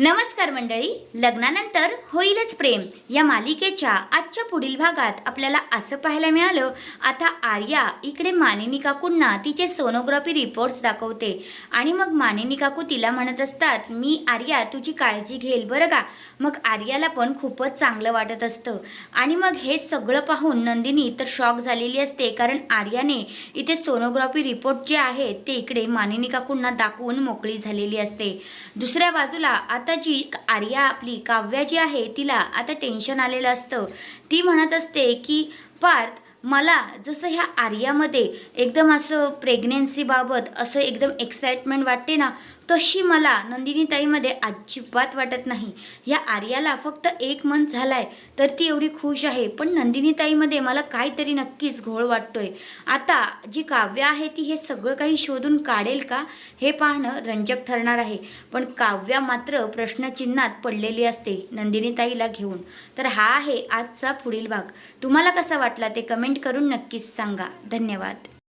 नमस्कार मंडळी, लग्नानंतर होईलच प्रेम या मालिकेच्या आजच्या पुढील भागात आपल्याला असं पाहायला मिळालं। आता आर्या इकडे मानिनी काकूंना तिचे सोनोग्राफी रिपोर्ट्स दाखवते आणि मग मानिनी काकू तिला म्हणत असतात, मी आर्या तुझी काळजी घेईल बरं का। मग आर्याला पण खूपच चांगलं वाटत असतं आणि मग हे सगळं पाहून नंदिनी तर शॉक झालेली असते, कारण आर्याने इथे सोनोग्राफी रिपोर्ट जे आहेत ते इकडे मानिनी काकूंना दाखवून मोकळी झालेली असते। दुसऱ्या बाजूला आता जी आर्या आपली काव्या जी आहे तिला आता टेन्शन आलेलं असतं। ती म्हणत असते की पार्थ, मला जसं ह्या आर्यामध्ये एकदम असं प्रेग्नेन्सीबाबत असं एकदम एक्साइटमेंट वाटते ना, तशी मला नंदिनी ताईमध्ये अजिबात वाटत नाही। या आर्याला फक्त 1 मंथ झालाय तर ती एवढी खुश आहे, पण नंदिनी ताईमध्ये मला काहीतरी नक्कीच घोळ वाटतोय। आता जी काव्या आहे ती हे सगळं काही शोधून काढेल का, हे पाहणं रंजक ठरणार आहे। पण काव्या मात्र प्रश्नचिन्हात पडलेली असते नंदिनी ताईला घेऊन। तर हा आहे आजचा पुढील भाग। तुम्हाला कसा वाटला ते कमेंट करून नक्कीच सांगा। धन्यवाद।